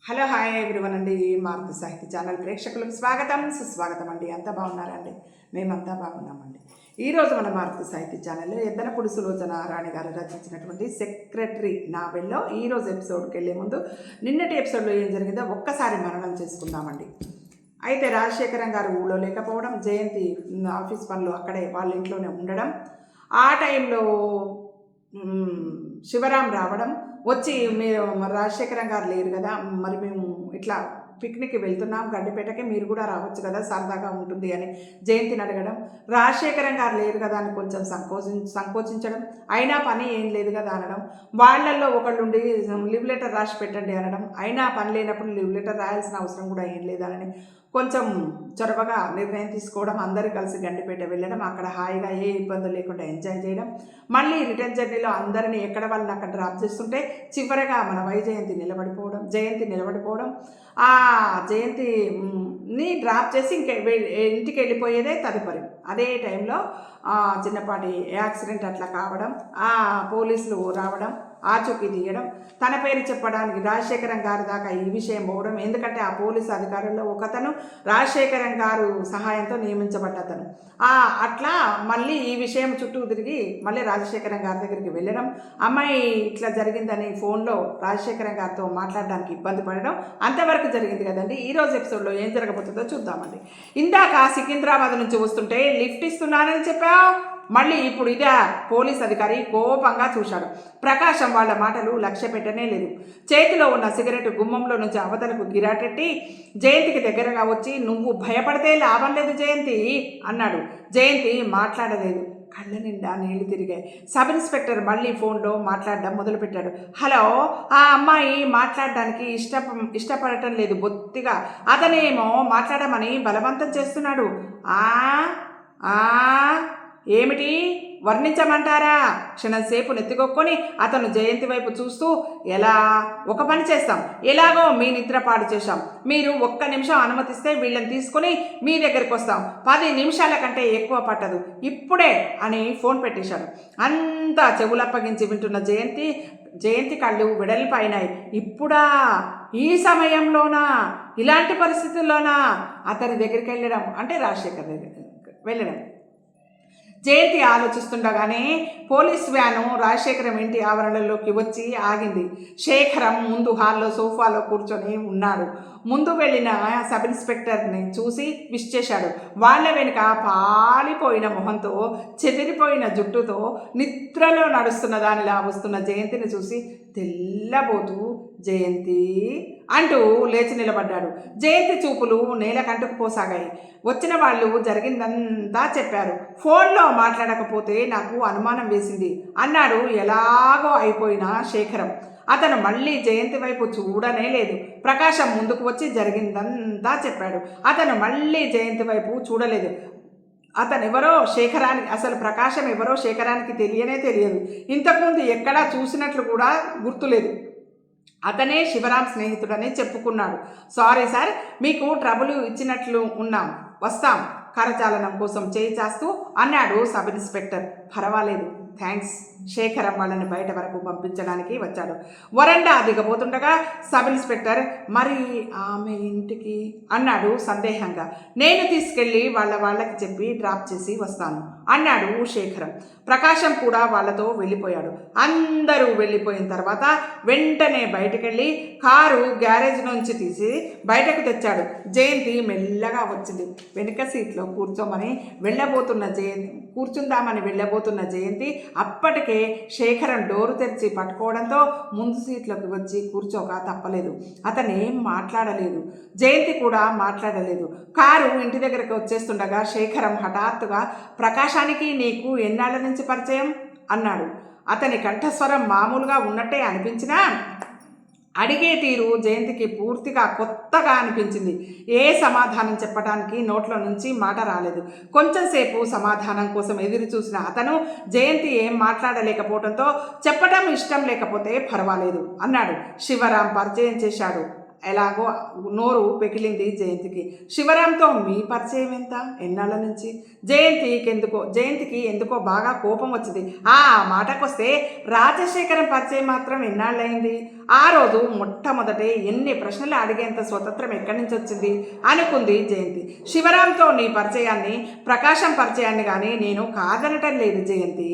Hello hi everyone అండి. మారుతి సాహిత్య channel ప్రేక్షకులకు స్వాగతం సుస్వాగతం అండి. అంతా బాగున్నారండి? మేమంతా బాగున్నామండి. ఈరోజు మన మారుతి సాహిత్య ఛానల్లో ఎద్దనపూడి సులోచన రాణి గారు రచించినటువంటి సెక్రటరీ నావెల్లో ఈరోజు ఎపిసోడ్కి వెళ్ళే ముందు నిన్నటి ఎపిసోడ్లో ఏం జరిగిందో ఒక్కసారి మననం చేసుకుందామండి. అయితే రాజశేఖరం గారు ఊళ్ళో లేకపోవడం, జయంతి ఆఫీస్ పనులు అక్కడే వాళ్ళ ఇంట్లోనే ఉండడం, ఆ టైంలో శివరాం రావడం, వచ్చి మీరు రాజశేఖరం గారు లేరు కదా, మరి మేము ఇట్లా పిక్నిక్కి వెళ్తున్నాం గడ్డిపేటకి, మీరు కూడా రావచ్చు కదా సరదాగా ఉంటుంది అని జయంతిని అడగడం, రాజశేఖరం గారు లేరు కదా అని కొంచెం సంకోచించడం, అయినా పని ఏం లేదు కదా అనడం, వాళ్ళల్లో ఒకళ్ళుండి లివ్ లెటర్ రాసి పెట్టండి అనడం, అయినా పని లేనప్పుడు లివ్ లెటర్ రాయాల్సిన అవసరం కూడా ఏం లేదని కొంచెం చొరవగా నిర్ణయం తీసుకోవడం, అందరూ కలిసి గండిపేట వెళ్ళడం, అక్కడ హాయిగా ఏ ఇబ్బందులు లేకుండా ఎంజాయ్ చేయడం, మళ్ళీ రిటర్న్ జర్నీలో అందరినీ ఎక్కడ వాళ్ళని అక్కడ డ్రాప్ చేస్తుంటే చివరగా మన జయంతి నిలబడిపోవడం, ఆ జయంతిని డ్రాప్ చేసి ఇంటికి వెళ్ళిపోయేదే తదుపరి. అదే టైంలో చిన్నపాటి యాక్సిడెంట్ అట్లా కావడం, ఆ పోలీసులు రావడం, ఆచూకీ తీయడం, తన పేరు చెప్పడానికి రాజశేఖరం గారి దాకా ఈ విషయం పోవడం, ఎందుకంటే ఆ పోలీసు అధికారుల్లో ఒకతను రాజశేఖరం గారు సహాయంతో నియమించబడ్డతను. అట్లా మళ్ళీ ఈ విషయం చుట్టూ తిరిగి మళ్ళీ రాజశేఖరం గారి దగ్గరికి వెళ్ళడం, అమ్మాయి ఇట్లా జరిగిందని ఫోన్లో రాజశేఖరం గారితో మాట్లాడడానికి ఇబ్బంది పడడం, అంతవరకు జరిగింది కదండి. ఈరోజు ఎపిసోడ్లో ఏం జరగబోతుందో చూద్దామండి. ఇందాక సికింద్రాబాద్ నుంచి వస్తుంటే లిఫ్ట్ ఇస్తున్నానని చెప్పావు, మళ్ళీ ఇప్పుడు ఇదే పోలీస్ అధికారి కోపంగా చూశాడు. ప్రకాశం వాళ్ళ మాటలు లక్ష్య పెట్టనే లేదు. చేతిలో ఉన్న సిగరెట్ గుమ్మంలో నుంచి అవతలకు గిరాటెట్టి జయంతికి దగ్గరగా వచ్చి, నువ్వు భయపడితే లాభం లేదు జయంతి అన్నాడు. జయంతి మాట్లాడలేదు. కళ్ళ నిండా నీళ్లు తిరిగాయి. సబ్ ఇన్స్పెక్టర్ మళ్ళీ ఫోన్లో మాట్లాడడం మొదలుపెట్టాడు. హలో, ఆ అమ్మాయి మాట్లాడడానికి ఇష్టపడటం లేదు బొత్తిగా, అతనేమో మాట్లాడమని బలవంతం చేస్తున్నాడు. ఏమిటి వర్ణించమంటారా? క్షణంసేపు నెత్తికొక్కొని అతను జయంతి వైపు చూస్తూ, ఎలా ఒక పని చేస్తాం, ఎలాగో మీ నిద్ర పాడు చేశాం, మీరు ఒక్క నిమిషం అనుమతిస్తే వీళ్ళని తీసుకుని మీ దగ్గరికి వస్తాం, 10 నిమిషాల కంటే ఎక్కువ పట్టదు, ఇప్పుడే అని ఫోన్ పెట్టేశాడు. అంతా చెవులప్పగించి వింటున్న జయంతి కళ్ళు వెడల్పైనాయి. ఇప్పుడా? ఈ సమయంలోనా? ఇలాంటి పరిస్థితుల్లోనా అతని దగ్గరికి వెళ్ళడం, అంటే రాజశేఖర్ దగ్గరికి వెళ్ళడం? జయంతి ఆలోచిస్తుండగానే పోలీస్ వ్యాను రాజశేఖరం ఇంటి ఆవరణలోకి వచ్చి ఆగింది. శేఖరం ముందు హాల్లో సోఫాలో కూర్చొని ఉన్నాడు. ముందు వెళ్ళిన సబ్ ఇన్స్పెక్టర్ని చూసి విష్ చేశాడు. వాళ్ళ వెనుక పాలిపోయిన మొహంతో, చెదిరిపోయిన జుట్టుతో, నిద్రలో నడుస్తున్న దానిలా వస్తున్న జయంతిని చూసి తెల్లబోతూ, జయంతి అంటూ లేచి నిలబడ్డాడు. జయంతి చూపులు నేల కంటుకుపోసాగాయి. వచ్చిన వాళ్ళు జరిగిందంతా చెప్పారు. ఫోన్లో మాట్లాడకపోతే నాకు అనుమానం వేసింది అన్నాడు ఎలాగో అయిపోయిన శేఖరం. అతను మళ్ళీ జయంతి వైపు చూడనే లేదు. ప్రకాశం ముందుకు వచ్చి జరిగిందంతా చెప్పాడు. అతను మళ్ళీ జయంతి వైపు చూడలేదు. అతనెవరో శేఖరానికి, అసలు ప్రకాశం ఎవరో శేఖరానికి తెలియదు. ఇంతకుముందు ఎక్కడా చూసినట్లు కూడా గుర్తులేదు. అతనే శివరాం స్నేహితుడని చెప్పుకున్నాడు. సారీ సార్, మీకు ట్రబుల్ ఇచ్చినట్లు ఉన్నాం, వస్తాం కరచాలనం కోసం చేయి చేస్తూ అన్నాడు సబ్ ఇన్స్పెక్టర్. పర్వాలేదు, థ్యాంక్స్. శేఖరం వాళ్ళని బయట వరకు పంపించడానికి వచ్చాడు. వరండా దిగబోతుండగా సబ్ ఇన్స్పెక్టర్, మరి ఆమె ఇంటికి అన్నాడు సందేహంగా. నేను తీసుకెళ్ళి వాళ్ళకి చెప్పి డ్రాప్ చేసి వస్తాను అన్నాడు శేఖరం. ప్రకాశం కూడా వాళ్ళతో వెళ్ళిపోయాడు. అందరూ వెళ్ళిపోయిన తర్వాత వెంటనే బయటకెళ్ళి కారు గ్యారేజ్ నుంచి తీసి బయటకు తెచ్చాడు. జయంతి మెల్లగా వచ్చింది. వెనుక సీట్లో కూర్చుందామని వెళ్ళబోతున్న జయంతి అప్పటికే శేఖరం డోరు తెరిచి పట్టుకోవడంతో ముందు సీట్లోకి వచ్చి కూర్చోక తప్పలేదు. అతనేం మాట్లాడలేదు. జయంతి కూడా మాట్లాడలేదు. కారు ఇంటి దగ్గరకు వచ్చేస్తుండగా శేఖరం హఠాత్తుగా, ప్రకాశానికి నీకు ఎన్నాళ్ళ నుంచి పరిచయం అన్నాడు. అతని కంఠస్వరం మామూలుగా ఉన్నట్టే అనిపించినా అడిగే తీరు జయంతికి పూర్తిగా కొత్తగా అనిపించింది. ఏ సమాధానం చెప్పడానికి నోట్లో నుంచి మాట రాలేదు. కొంచెంసేపు సమాధానం కోసం ఎదురు చూసిన అతను జయంతి ఏం మాట్లాడలేకపోవడంతో, చెప్పడం ఇష్టం లేకపోతే పర్వాలేదు అన్నాడు. శివరాం పరిచయం చేశాడు. ఎలాగో నోరు పెకిలింది జయంతికి. శివరాంతో మీ పరిచయం ఎంత, ఎన్నాళ్ళ నుంచి? జయంతికి ఎందుకో బాగా కోపం వచ్చింది. ఆ మాటకొస్తే రాజశేఖరం పరిచయం మాత్రం ఎన్నాళ్ళయింది? ఆ రోజు మొట్టమొదటే ఎన్ని ప్రశ్నలు అడిగేంత స్వతంత్రం ఎక్కడి నుంచి వచ్చింది అనుకుంది జయంతి. శివరాంతో నీ పరిచయాన్ని, ప్రకాశం పరిచయాన్ని కానీ నేను కాదనటం లేదు జయంతి.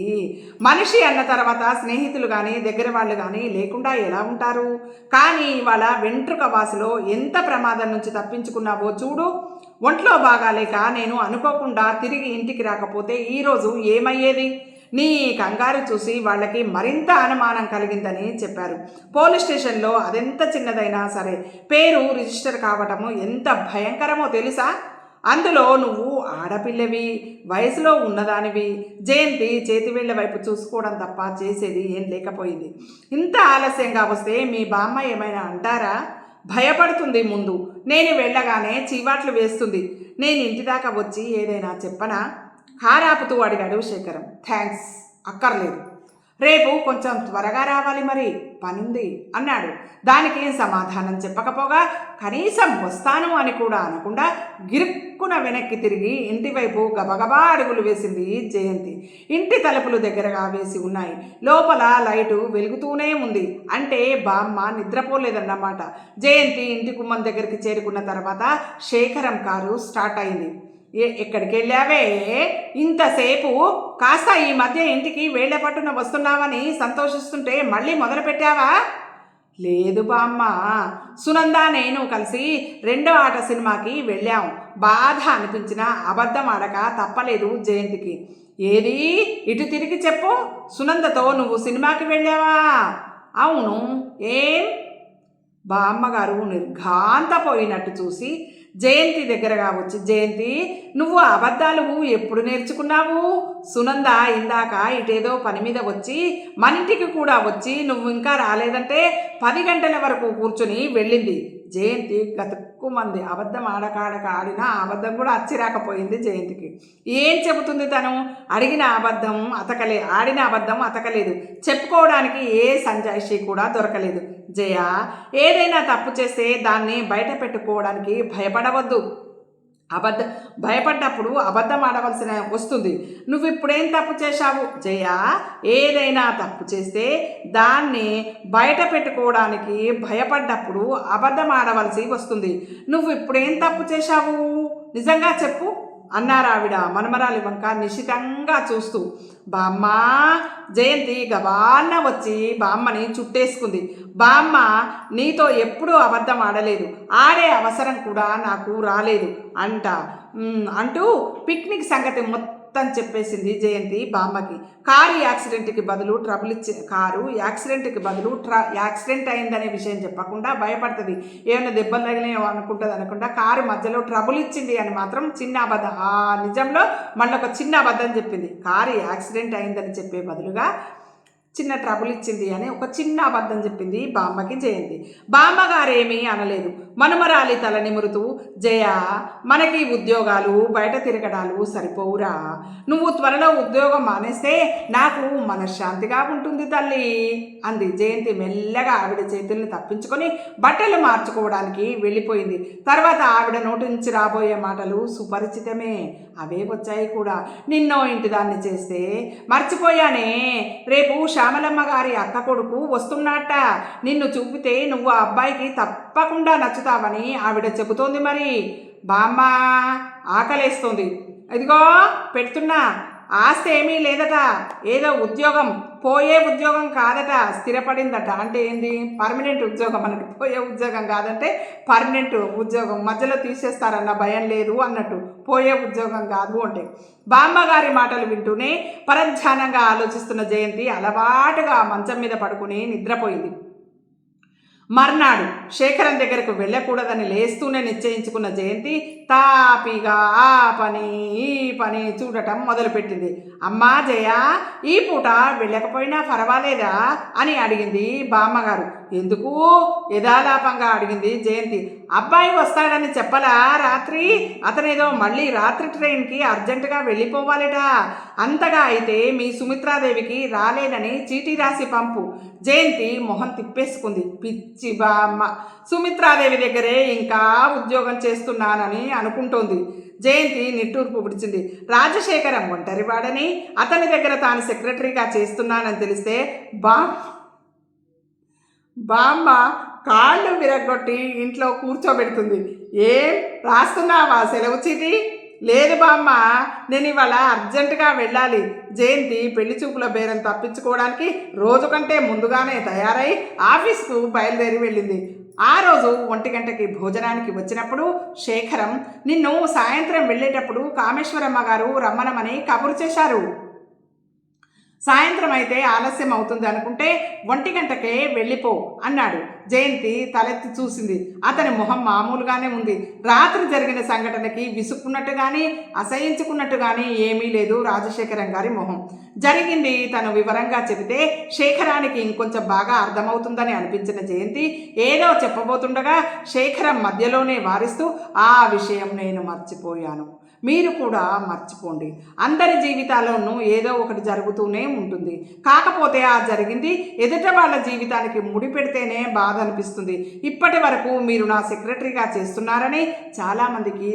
మనిషి అన్న తర్వాత స్నేహితులు కానీ దగ్గర వాళ్ళు కానీ లేకుండా ఎలా ఉంటారు? కానీ ఇవాళ వెంట్రుక వాసులో ఎంత ప్రమాదం నుంచి తప్పించుకున్నావో చూడు. ఒంట్లో బాగాలేక నేను అనుకోకుండా తిరిగి ఇంటికి రాకపోతే ఈరోజు ఏమయ్యేది? నీ కంగారు చూసి వాళ్ళకి మరింత అనుమానం కలిగిందని చెప్పారు. పోలీస్ స్టేషన్లో అదెంత చిన్నదైనా సరే పేరు రిజిస్టర్ కావటము ఎంత భయంకరమో తెలుసా? అందులో నువ్వు ఆడపిల్లవి, వయసులో ఉన్నదానివి. జయంతి చేతివేళ్ల వైపు చూసుకోవడం తప్ప చేసేది ఏం లేకపోయింది. ఇంత ఆలస్యంగా వస్తే మీ బామ్మ ఏమైనా అంటారా? భయపడుతుంది. ముందు నేను వెళ్ళగానే చీవాట్లు వేస్తుంది. నేను ఇంటి దాకా వచ్చి ఏదైనా చెప్పనా? కారాపుతూ అడిగాడు శేఖరం. థ్యాంక్స్, అక్కర్లేదు. రేపు కొంచెం త్వరగా రావాలి, మరి పనుంది అన్నాడు. దానికి సమాధానం చెప్పకపోగా కనీసం వస్తాను అని కూడా అనకుండా గిరుక్కున వెనక్కి తిరిగి ఇంటివైపు గబగబా అడుగులు వేసింది జయంతి. ఇంటి తలుపులు దగ్గరగా వేసి ఉన్నాయి. లోపల లైటు వెలుగుతూనే ఉంది. అంటే బామ్మ నిద్రపోలేదన్నమాట. జయంతి ఇంటి గుమ్మం దగ్గరికి చేరుకున్న తర్వాత శేఖరం కారు స్టార్ట్ అయింది. ఎక్కడికి వెళ్ళావే ఇంతసేపు? కాస్త ఈ మధ్య ఇంటికి వేళ్ల పట్టున వస్తున్నావని సంతోషిస్తుంటే మళ్ళీ మొదలు పెట్టావా? లేదు బామ్మ, సునంద నేను కలిసి 2వ ఆట సినిమాకి వెళ్ళాం. బాధ అనిపించిన అబద్ధం ఆడక తప్పలేదు జయంతికి. ఏది? ఇటు తిరిగి చెప్పు. సునందతో నువ్వు సినిమాకి వెళ్ళావా? అవును. ఏం? బామ్మగారు నిర్ఘాంతపోయినట్టు చూసి జయంతి దగ్గరగా వచ్చి, జయంతి నువ్వు అబద్ధాలు ఎప్పుడు నేర్చుకున్నావు? సునంద ఇందాక ఇటేదో పని మీద వచ్చి మన ఇంటికి కూడా వచ్చి నువ్వు ఇంకా రాలేదంటే 10 గంటల వరకు కూర్చొని వెళ్ళింది. జయంతి గతుక్కుమంది. అబద్ధం ఆడినా అబద్ధం కూడా అచ్చిరాకపోయింది జయంతికి. ఏం చెబుతుంది తను? ఆడిన అబద్ధం అతకలేదు. చెప్పుకోవడానికి ఏ సంజాయిషి కూడా దొరకలేదు. జయ, ఏదైనా తప్పు చేస్తే దాన్ని బయట పెట్టుకోవడానికి భయపడవద్దు. భయపడ్డప్పుడు అబద్ధం ఆడవలసిన వస్తుంది. నువ్వు ఇప్పుడేం తప్పు చేశావు? జయ, ఏదైనా తప్పు చేస్తే దాన్ని బయట పెట్టుకోవడానికి భయపడ్డప్పుడు అబద్ధం ఆడవలసి వస్తుంది. నువ్వు ఇప్పుడేం తప్పు చేశావు? నిజంగా చెప్పు అన్నారావిడ మనమరాలి వంక నిశితంగా చూస్తూ. బామ్మ! జయంతి గబాన్న వచ్చి బామ్మని చుట్టేసుకుంది. బామ్మ, నీతో ఎప్పుడూ అబద్ధం ఆడలేదు, ఆడే అవసరం కూడా నాకు రాలేదు అంటూ పిక్నిక్ సంగతి మొత్తం చెప్పేసింది జయంతి బామ్మకి. యాక్సిడెంట్ యాక్సిడెంట్ అయిందనే విషయం చెప్పకుండా భయపడుతుంది. ఏమైనా దెబ్బలు తగిలినో అనుకుంటుంది. కారు మధ్యలో ట్రబుల్ ఇచ్చింది అని మాత్రం చిన్న అబద్ధం, ఆ నిజంలో మళ్ళీ ఒక చిన్న అబద్ధం చెప్పింది. కారు యాక్సిడెంట్ అయిందని చెప్పే బదులుగా చిన్న ట్రబుల్ ఇచ్చింది అని ఒక చిన్న అబద్ధం చెప్పింది బామ్మకి జయంతి. బామ్మగారేమీ అనలేదు. మనుమరాలి తల నిమురుతూ, జయ, మనకి ఉద్యోగాలు బయట తిరగడాలు సరిపోవురా. నువ్వు త్వరలో ఉద్యోగం మానేస్తే నాకు మనశ్శాంతిగా ఉంటుంది తల్లి అంది. జయంతి మెల్లగా ఆవిడ చేతుల్ని తప్పించుకొని బట్టలు మార్చుకోవడానికి వెళ్ళిపోయింది. తర్వాత ఆవిడ నోటి నుంచి రాబోయే మాటలు సుపరిచితమే. అవే వచ్చాయి కూడా. నిన్నో ఇంటి దాన్ని చేస్తే మర్చిపోయానే, రేపు శ్యామలమ్మ గారి అక్క కొడుకు వస్తున్నట్ట. నిన్ను చూపితే నువ్వు ఆ అబ్బాయికి తప్పకుండా నచ్చుతావని ఆవిడ చెబుతోంది. మరి బామ్మ, ఆకలేస్తుంది, ఇదిగో పెడుతున్నా. ఆస్తి ఏమీ లేదట, ఏదో ఉద్యోగం, పోయే ఉద్యోగం కాదట, స్థిరపడిందట. అంటే ఏంది? పర్మనెంట్ ఉద్యోగం. మనకి పోయే ఉద్యోగం కాదంటే పర్మనెంట్ ఉద్యోగం, మధ్యలో తీసేస్తారన్న భయం లేదు అన్నట్టు. పోయే ఉద్యోగం కాదు అంటే. బామ్మగారి మాటలు వింటూనే పరధ్యానంగా ఆలోచిస్తున్న జయంతి అలవాటుగా మంచం మీద పడుకుని నిద్రపోయింది. మర్నాడు శేఖరం దగ్గరకు వెళ్ళకూడదని లేస్తూనే నిశ్చయించుకున్న జయంతి తాపిగా ఆ పని ఈ పని చూడటం మొదలుపెట్టింది. అమ్మా జయ, ఈ పూట వెళ్ళకపోయినా పర్వాలేదా అని అడిగింది బామ్మగారు. ఎందుకు? యథాలాపంగా అడిగింది జయంతి. అబ్బాయి వస్తాడని చెప్పలా రాత్రి? అతనేదో మళ్ళీ రాత్రి ట్రైన్కి అర్జెంటుగా వెళ్ళిపోవాలట. అంతగా అయితే మీ సుమిత్రాదేవికి రాలేదని చీటీ రాసి పంపు. జయంతి మొహం తిప్పేసుకుంది. పిచ్చి బామ్మ సుమిత్రాదేవి దగ్గరే ఇంకా ఉద్యోగం చేస్తున్నానని అనుకుంటోంది. జయంతి నిట్టూర్పు విడిచింది. రాజశేఖరం ఒంటరివాడని, అతని దగ్గర తాను సెక్రటరీగా చేస్తున్నానని తెలిస్తే బామ్మ కాళ్ళు విరగొట్టి ఇంట్లో కూర్చోబెడుతుంది. ఏం రాస్తున్నావా సెలవు చీటి? లేదు బామ్మ, నేను ఇవాళ అర్జెంటుగా వెళ్ళాలి. జయంతి పెళ్లి చూపుల బేరం తప్పించుకోవడానికి రోజు కంటే ముందుగానే తయారై ఆఫీస్కు బయలుదేరి వెళ్ళింది. ఆ రోజు 1 గంటకి భోజనానికి వచ్చినప్పుడు శేఖరం, నిన్ను సాయంత్రం వెళ్ళేటప్పుడు కామేశ్వరమ్మ గారు రమ్మనమని కబురు చేశారు. సాయంత్రం అయితే ఆలస్యం అవుతుంది అనుకుంటే 1 గంటకే వెళ్ళిపో అన్నాడు. జయంతి తలెత్తి చూసింది. అతని మొహం మామూలుగానే ఉంది. రాత్రి జరిగిన సంఘటనకి విసుక్కున్నట్టు కానీ అసహించుకున్నట్టు కానీ ఏమీ లేదు రాజశేఖరం గారి మొహం. జరిగింది తను వివరంగా చెబితే శేఖరానికి ఇంకొంచెం బాగా అర్థమవుతుందని అనిపించిన జయంతి ఏదో చెప్పబోతుండగా శేఖరం మధ్యలోనే వారిస్తూ, ఆ విషయం నేను మర్చిపోయాను, మీరు కూడా మర్చిపోండి. అందరి జీవితాల్లోనూ ఏదో ఒకటి జరుగుతూనే ఉంటుంది. కాకపోతే ఆ జరిగింది ఎదుట వాళ్ళ జీవితానికి ముడిపెడితేనే బాధ అనిపిస్తుంది. ఇప్పటి వరకు మీరు నా సెక్రటరీగా చేస్తున్నారని చాలామందికి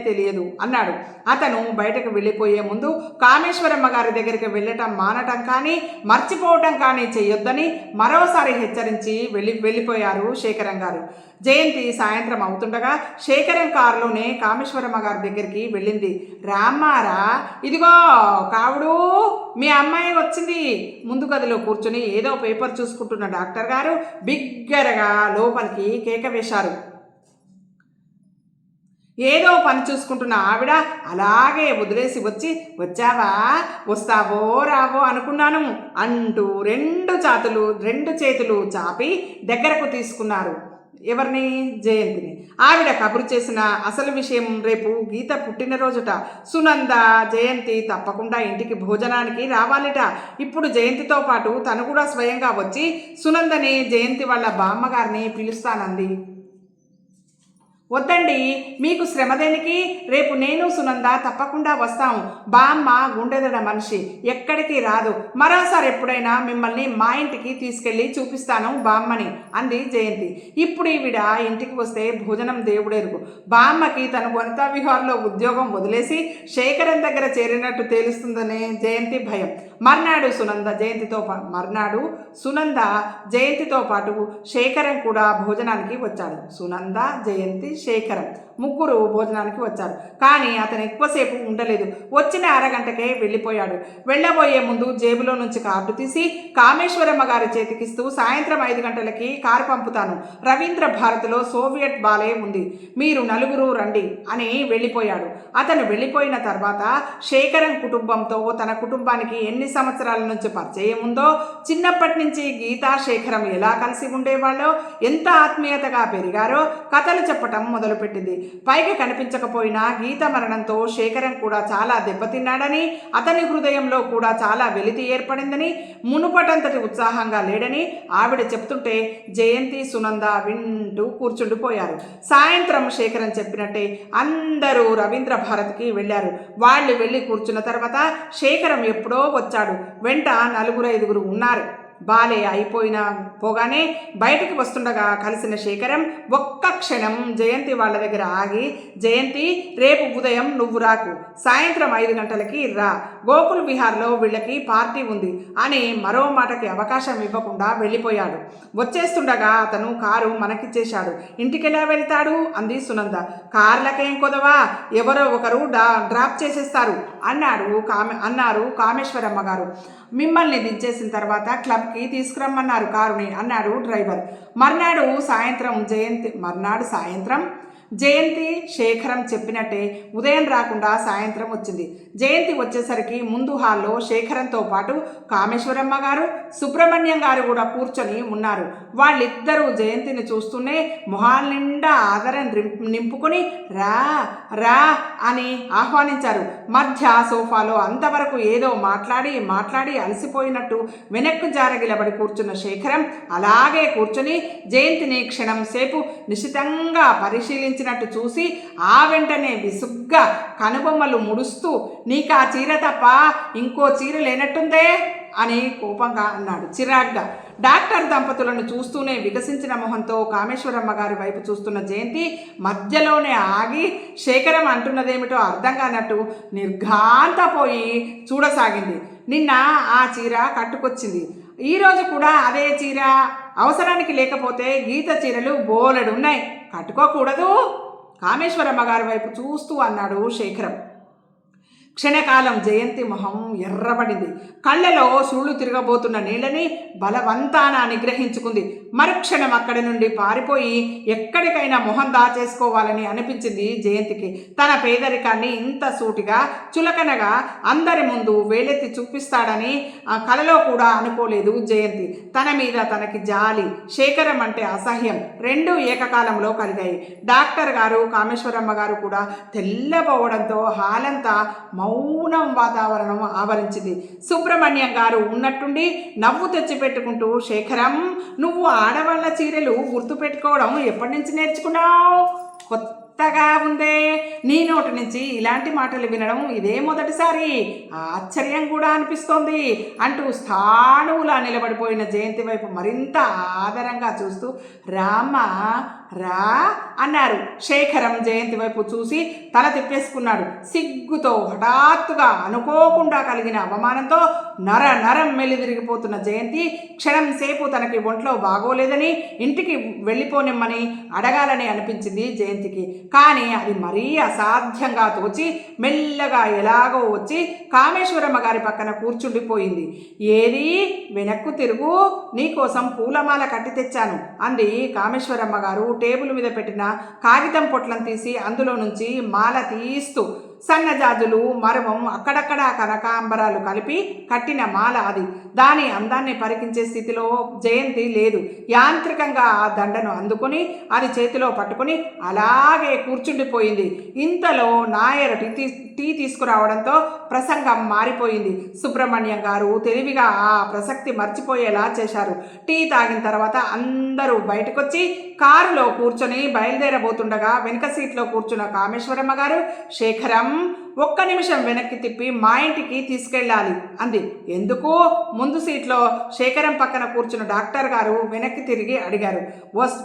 తెలియదు అన్నాడు. అతను బయటకు వెళ్ళిపోయే ముందు కామేశ్వరమ్మ గారి దగ్గరికి వెళ్ళటం మానటం కానీ మర్చిపోవటం కానీ చెయ్యొద్దని మరోసారి హెచ్చరించి వెళ్ళిపోయారు శేఖరం గారు. జయంతి సాయంత్రం అవుతుండగా శేఖరం కారులోనే కామేశ్వరమ్మ గారి దగ్గరికి వెళ్ళింది. రామ్మారా, ఇదిగో కావుడు, మీ అమ్మాయి వచ్చింది. ముందు గదిలో కూర్చుని ఏదో పేపర్ చూసుకుంటున్న డాక్టర్ గారు బిగ్గరగా లోపలికి కేక వేశారు. ఏదో పని చూసుకుంటున్న ఆవిడ అలాగే వదిలేసి వచ్చి, వచ్చావా, వస్తావో రావో అనుకున్నాను అంటూ 2 చేతులు చాపి దగ్గరకు తీసుకున్నారు. ఎవరిని? జయంతిని. ఆవిడ కబురు చేసిన అసలు విషయం, రేపు గీత పుట్టినరోజుట. సునంద జయంతి తప్పకుండా ఇంటికి భోజనానికి రావాలిట. ఇప్పుడు జయంతితో పాటు తను కూడా స్వయంగా వచ్చి సునందని, జయంతి వాళ్ళ బామ్మగారిని పిలుస్తానంది. వద్దండి, మీకు శ్రమ దేనికి? రేపు నేను సునంద తప్పకుండా వస్తాం. బామ్మ గుండెదడ మనిషి, ఎక్కడికి రాదు. మరోసారి ఎప్పుడైనా మిమ్మల్ని మా ఇంటికి తీసుకెళ్ళి చూపిస్తాను బామ్మని అంది జయంతి. ఇప్పుడు ఈవిడ ఇంటికి వస్తే భోజనం దేవుడెరుగు. బామ్మకి తన వనితా విహార్లో ఉద్యోగం వదిలేసి శేఖరం దగ్గర చేరినట్టు తేలుస్తుందనే జయంతి భయం. మర్నాడు సునంద జయంతితో పాటు శేఖరం కూడా భోజనానికి వచ్చాడు. సునంద, జయంతి, శేఖరం ముగ్గురు భోజనానికి వచ్చారు. కానీ అతను ఎక్కువసేపు ఉండలేదు. వచ్చిన అరగంటకే వెళ్ళిపోయాడు. వెళ్ళబోయే ముందు జేబులో నుంచి కార్డు తీసి కామేశ్వరమ్మ గారి చేతికిస్తూ, సాయంత్రం 5 గంటలకి కారు పంపుతాను, రవీంద్ర భారతిలో సోవియట్ బాలే ఉంది, మీరు 4 రండి అని వెళ్ళిపోయాడు. అతను వెళ్ళిపోయిన తర్వాత శేఖరం కుటుంబంతో తన కుటుంబానికి ఎన్ని సంవత్సరాల నుంచి పరిచయం ఉందో, చిన్నప్పటి నుంచి గీతా శేఖరం ఎలా కలిసి ఉండేవాళ్ళో, ఎంత ఆత్మీయతగా పెరిగారో కథలు చెప్పటం మొదలుపెట్టింది. పైకి కనిపించకపోయినా గీత మరణంతో శేఖరం కూడా చాలా దెబ్బతిన్నాడని, అతని హృదయంలో కూడా చాలా వెలితి ఏర్పడిందని, మునుపటంతటి ఉత్సాహంగా లేడని ఆవిడ చెప్తుంటే జయంతి, సునంద వింటూ కూర్చుండిపోయారు. సాయంత్రం శేఖరం చెప్పినట్టే అందరూ రవీంద్ర భారతికి వెళ్ళారు. వాళ్ళు వెళ్ళి కూర్చున్న తర్వాత శేఖరం ఎప్పుడో వచ్చాడు. వెంట 4-5 ఉన్నారు. బాలే పోగానే బయటికి వస్తుండగా కలిసిన శేఖరం ఒక్క క్షణం జయంతి వాళ్ళ దగ్గర ఆగి, జయంతి, రేపు ఉదయం నువ్వు రాకు, సాయంత్రం 5 గంటలకి రా, గోకుల్ విహార్లో వీళ్ళకి పార్టీ ఉంది అని మరో మాటకి అవకాశం ఇవ్వకుండా వెళ్ళిపోయాడు. వచ్చేస్తుండగా అతను కారు మనకిచ్చేశాడు. ఇంటికెలా వెళ్తాడు అంది సునంద. కార్లకేం కొదవా, ఎవరో ఒకరు డ్రాప్ చేసేస్తారు అన్నారు కామేశ్వరమ్మ గారు. మిమ్మల్ని దించేసిన తర్వాత క్లబ్కి తీసుకురమ్మన్నారు కారుని అన్నాడు డ్రైవర్. మర్నాడు సాయంత్రం జయంతి శేఖరం చెప్పినట్టే ఉదయం రాకుండా సాయంత్రం వచ్చింది. జయంతి వచ్చేసరికి ముందు హాల్లో శేఖరంతో పాటు కామేశ్వరమ్మ గారు, సుబ్రహ్మణ్యం గారు కూడా కూర్చొని ఉన్నారు. వాళ్ళిద్దరూ జయంతిని చూస్తూనే మొహాల నిండా ఆదరణ నింపుకొని రా రా అని ఆహ్వానించారు. మధ్య సోఫాలో అంతవరకు ఏదో మాట్లాడి అలసిపోయినట్టు వెనక్కు జారగిలబడి కూర్చున్న శేఖరం అలాగే కూర్చొని జయంతిని క్షణం సేపు నిశితంగా పరిశీలించినట్టు చూసి ఆ వెంటనే విసుగ్గా కనుబొమ్మలు ముడుస్తూ, నీకా చీర తప్ప ఇంకో చీర లేనట్టుందే అని కోపంగా అన్నాడు చిరాగ్గా. డాక్టర్ దంపతులను చూస్తూనే వికసించిన మొహంతో కామేశ్వరమ్మ గారి వైపు చూస్తున్న జయంతి మధ్యలోనే ఆగి శేఖరం అంటున్నదేమిటో అర్థం కానట్టు నిర్ఘాంతపోయి చూడసాగింది. నిన్న ఆ చీర కట్టుకొచ్చింది, ఈరోజు కూడా అదే చీర. అవసరానికి లేకపోతే గీత చీరలు బోలెడున్నాయి, కట్టుకోకూడదు? కామేశ్వరమ్మ గారి వైపు చూస్తూ అన్నాడు శేఖరం. క్షణకాలం జయంతి మొహం ఎర్రబడింది. కళ్ళలో సూళ్లు తిరగబోతున్న నీళ్ళని బలవంతాన నిగ్రహించుకుంది. మరుక్షణం అక్కడి నుండి పారిపోయి ఎక్కడికైనా మొహం దాచేసుకోవాలని అనిపించింది జయంతికి. తన పేదరికాన్ని ఇంత సూటిగా చులకనగా అందరి ముందు వేలెత్తి చూపిస్తాడని కలలో కూడా అనుకోలేదు జయంతి. తన మీద తనకి జాలి, శేఖరం అంటే అసహ్యం రెండూ ఏకకాలంలో కలిగాయి. డాక్టర్ గారు కామేశ్వరమ్మ గారు కూడా తెల్లబోవడంతో హాలంతా మౌనం వాతావరణం ఆవరించింది. సుబ్రహ్మణ్యం గారు ఉన్నట్టుండి నవ్వు తెచ్చిపెట్టుకుంటూ, శేఖరం, నువ్వు ఆడవాళ్ళ చీరలు గుర్తుపెట్టుకోవడం ఎప్పటి నుంచి నేర్చుకున్నావు? కొత్తగా ఉందే, నీ నోటి నుంచి ఇలాంటి మాటలు వినడం ఇదే మొదటిసారి, ఆశ్చర్యం కూడా అనిపిస్తోంది అంటూ స్థాణువులా నిలబడిపోయిన జయంతి వైపు మరింత ఆదరంగా చూస్తూ, రామ్మా రా అన్నారు. శేఖరం జయంతి వైపు చూసి తల తిప్పేసుకున్నాడు. సిగ్గుతో, హఠాత్తుగా అనుకోకుండా కలిగిన అవమానంతో నరం మెలిదిరిగిపోతున్న జయంతి క్షణం సేపు తనకి ఒంట్లో బాగోలేదని ఇంటికి వెళ్ళిపోనిమ్మని అడగాలని అనిపించింది జయంతికి. కానీ అది మరీ అసాధ్యంగా తోచి మెల్లగా ఎలాగో వచ్చి కామేశ్వరమ్మ గారి పక్కన కూర్చుండిపోయింది. ఏది, వెనక్కు తిరుగు, నీకోసం పూలమాల కట్టి తెచ్చాను అంది కామేశ్వరమ్మ గారు టేబుల్ మీద పెట్టిన కాగితం పొట్లను తీసి అందులో నుంచి మాల తీస్తూ. సన్నజాజులు, మరవం, అక్కడక్కడ కనకాంబరాలు కలిపి కట్టిన మాల అది. దాని అందాన్ని పరికించే స్థితిలో జయంతి లేదు. యాంత్రికంగా ఆ దండను అందుకొని అది చేతిలో పట్టుకుని అలాగే కూర్చుండిపోయింది. ఇంతలో నాయర్ టీ తీసుకురావడంతో ప్రసంగం మారిపోయింది. సుబ్రహ్మణ్యం గారు తెలివిగా ఆ ప్రసక్తి మర్చిపోయేలా చేశారు. టీ తాగిన తర్వాత అందరూ బయటకొచ్చి కారులో కూర్చొని బయలుదేరబోతుండగా వెనుక సీట్లో కూర్చున్న కామేశ్వరమ్మ గారు, శేఖరం, ఒక్క నిమిషం వెనక్కి తిప్పి మా ఇంటికి తీసుకెళ్ళాలి అంది. ఎందుకు? ముందు సీట్లో శేఖరం పక్కన కూర్చున్న డాక్టర్ గారు వెనక్కి తిరిగి అడిగారు.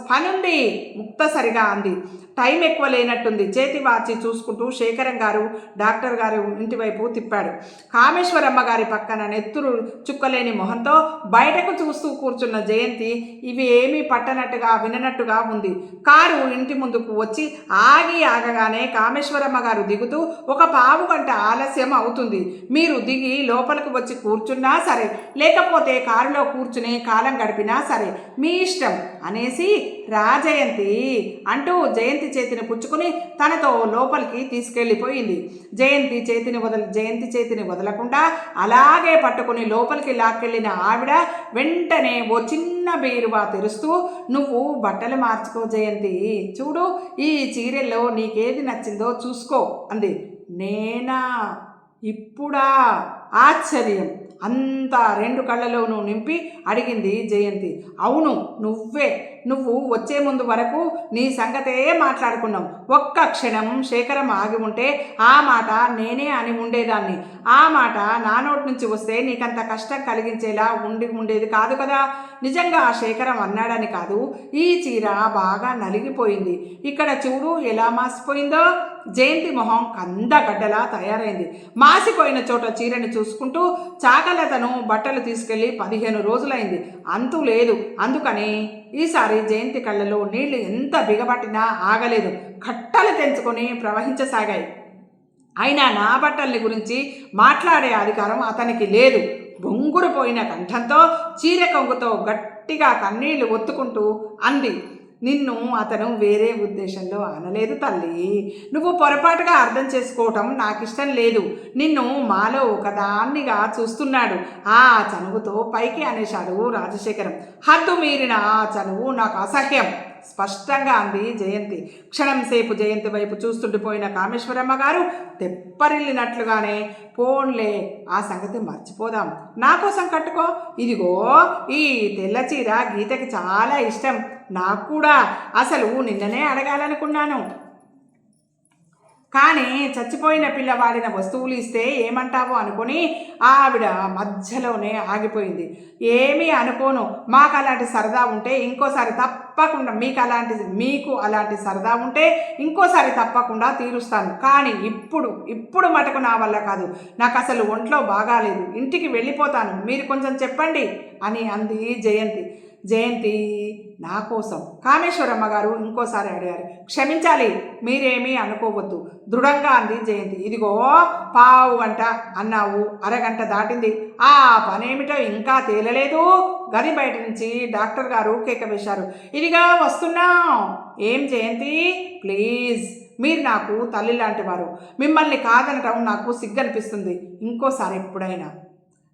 పనుంది ముక్తసరిగా అంది. టైం ఎక్కువ లేనట్టుంది. చేతి వాచి చూసుకుంటూ శేఖరం గారు డాక్టర్ గారు ఇంటి వైపు తిప్పాడు. కామేశ్వరమ్మ గారి పక్కన నెత్తురు చుక్కలేని మొహంతో బయటకు చూస్తూ కూర్చున్న జయంతి ఇవి ఏమీ పట్టనట్టుగా విననట్టుగా ఉంది. కారు ఇంటి ముందుకు వచ్చి ఆగగానే కామేశ్వరమ్మ గారు దిగుతూ, ఒక పావు గంట ఆలస్యం అవుతుంది, మీరు దిగి లోపలికి వచ్చి కూర్చున్నా సరే, లేకపోతే కారులో కూర్చుని కాలం గడిపినా సరే, మీ ఇష్టం అనేసి రాజయంతి అంటూ జయంతి చేతిని పుచ్చుకుని తనతో లోపలికి తీసుకెళ్ళిపోయింది. జయంతి చేతిని వదలకుండా అలాగే పట్టుకుని లోపలికి లాక్కెళ్ళిన ఆవిడ వెంటనే ఓ చిన్న బీరువా తెరుస్తూ, నువ్వు బట్టలు మార్చుకో జయంతి, చూడు ఈ చీరల్లో నీకేది నచ్చిందో చూసుకో అంది. నేనా? ఇప్పుడా? ఆశ్చర్యం అంతా రెండు కళ్ళలోనూ నింపి అడిగింది జయంతి. అవును, నువ్వు వచ్చే ముందు వరకు నీ సంగతే మాట్లాడుకున్నాం. ఒక్క క్షణం శేఖరం ఆగి ఉంటే ఆ మాట నేనే అని ఉండేదాన్ని. ఆ మాట నా నోటి నుంచి వస్తే నీకంత కష్టం కలిగించేలా ఉండేది కాదు కదా. నిజంగా శేఖరం అన్నాడని కాదు, ఈ చీర బాగా నలిగిపోయింది, ఇక్కడ చూడు ఎలా మాసిపోయిందో. జయంతి మొహం కందగడ్డలా తయారైంది. మాసిపోయిన చోట చీరని చూసుకుంటూ, చాకలతను బట్టలు తీసుకెళ్ళి 15 రోజులైంది, అంతు లేదు. అందుకని ఈసారి జయంతి కళ్ళలో నీళ్లు ఎంత బిగబట్టినా ఆగలేదు, కట్టలు తెంచుకొని ప్రవహించసాగాయి. అయినా నా బట్టల్ని గురించి మాట్లాడే అధికారం అతనికి లేదు. బొంగురుపోయిన కంఠంతో చీర కొంగుతో గట్టిగా కన్నీళ్లు ఒత్తుకుంటూ అంది. నిన్ను అతను వేరే ఉద్దేశంలో అనలేదు తల్లి, నువ్వు పొరపాటుగా అర్థం చేసుకోవటం నాకిష్టం లేదు. నిన్ను మాలో ఒకదాన్నిగా చూస్తున్నాడు. ఆ చనువుతో పైకి అనేశాడు రాజశేఖరం. హద్దు మీరిన ఆ చనువు నాకు అసహ్యం స్పష్టంగా అంది జయంతి. క్షణం సేపు జయంతి వైపు చూస్తుండిపోయిన కామేశ్వరమ్మ గారు తెప్పరిల్లినట్లుగానే, పోన్లే ఆ సంగతి మర్చిపోదాం, నా కోసం కట్టుకో, ఇదిగో ఈ తెల్ల చీర గీతకి చాలా ఇష్టం, నాకు కూడా. అసలు నిన్ననే అడగాలనుకున్నాను. కానీ చచ్చిపోయిన పిల్ల వాడిన వస్తువులు ఇస్తే ఏమంటావో అనుకుని ఆవిడ మధ్యలోనే ఆగిపోయింది. ఏమీ అనుకోను, మాకు అలాంటి సరదా ఉంటే ఇంకోసారి తప్పకుండా మీకు అలాంటి సరదా ఉంటే ఇంకోసారి తప్పకుండా తీరుస్తాను. కానీ ఇప్పుడు మటుకు నా వల్ల కాదు, నాకు అసలు ఒంట్లో బాగాలేదు, ఇంటికి వెళ్ళిపోతాను, మీరు కొంచెం చెప్పండి అని అంది జయంతి. జయంతి నా కోసం కామేశ్వరమ్మ గారు ఇంకోసారి అడిగారు. క్షమించాలి, మీరేమీ అనుకోవద్దు దృఢంగా అంది జయంతి. ఇదిగో పావు గంట అన్నావు, అరగంట దాటింది, ఆ పనేమిటో ఇంకా తేలలేదు. గది బయట నుంచి డాక్టర్ గారు కేక వేశారు. ఇదిగా వస్తున్నాం. ఏం జయంతి, ప్లీజ్, మీరు నాకు తల్లి లాంటి వారు, మిమ్మల్ని కాదనటం నాకు సిగ్గనిపిస్తుంది, ఇంకోసారి ఎప్పుడైనా.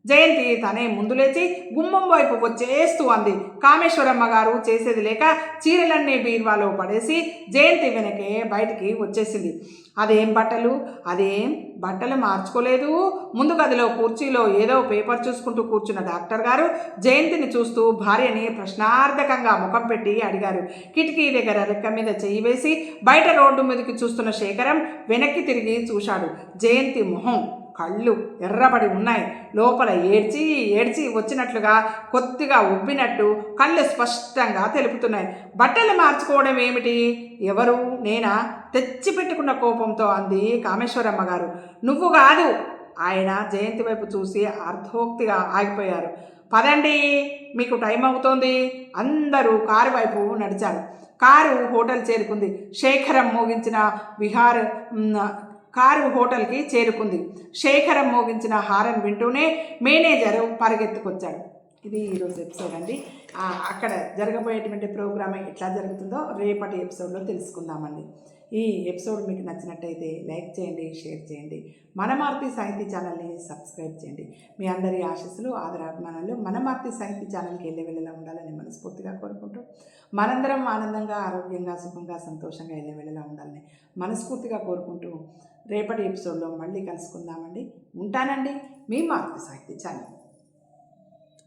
జయంతి తనే ముందు లేచి గుమ్మం వైపు వచ్చేస్తూ అంది. కామేశ్వరమ్మ గారు చేసేది లేక చీరలన్నీ బీర్వాలో పడేసి జయంతి వెనకే బయటికి వచ్చేసింది. అదేం బట్టలు మార్చుకోలేదు. ముందు గదిలో కుర్చీలో ఏదో పేపర్ చూసుకుంటూ కూర్చున్న డాక్టర్ గారు జయంతిని చూస్తూ భార్యని ప్రశ్నార్థకంగా ముఖం పెట్టి అడిగారు. కిటికీ దగ్గర రెక్క మీద చెయ్యి వేసి బయట రోడ్డు మీదకి చూస్తున్న శేఖరం వెనక్కి తిరిగి చూశాడు. జయంతి మొహం కళ్ళు ఎర్రబడి ఉన్నాయి. లోపల ఏడ్చి వచ్చినట్లుగా కొద్దిగా ఉబ్బినట్టు కళ్ళు స్పష్టంగా తెలుపుతున్నాయి. బట్టలు మార్చుకోవడం ఏమిటి? ఎవరు? నేనా? తెచ్చిపెట్టుకున్న కోపంతో అంది కామేశ్వరమ్మ గారు. నువ్వు కాదు. ఆయన జయంతి వైపు చూసి అర్ధోక్తిగా ఆగిపోయారు. పదండి, మీకు టైం అవుతోంది. అందరూ కారు వైపు నడిచారు. కారు హోటల్ చేరుకుంది. శేఖరం మోగించిన కారు హోటల్కి చేరుకుంది. శేఖరం మోగించిన హారన్ వింటూనే మేనేజరు పరిగెత్తుకొచ్చాడు. ఇది ఈరోజు ఎపిసోడ్ అండి. అక్కడ జరగబోయేటువంటి ప్రోగ్రామ్ ఎట్లా జరుగుతుందో రేపటి ఎపిసోడ్లో తెలుసుకుందామండి. ఈ ఎపిసోడ్ మీకు నచ్చినట్టయితే లైక్ చేయండి, షేర్ చేయండి, మనమార్తి సాహితీ ఛానల్ని సబ్స్క్రైబ్ చేయండి. మీ అందరి ఆశీస్సులు, ఆదరాభిమానాలు మనమార్తి సాహితీ ఛానల్కి వెళ్ళేలా ఉండాలని మనస్ఫూర్తిగా కోరుకుంటూ, మనందరం ఆనందంగా, ఆరోగ్యంగా, సుఖంగా, సంతోషంగా వెళ్ళేలా ఉండాలని మనస్ఫూర్తిగా కోరుకుంటూ రేపటి ఎపిసోడ్లో మళ్ళీ కలుసుకుందామండి. ఉంటానండి. మీ మార్తి సాహితీ ఛానల్.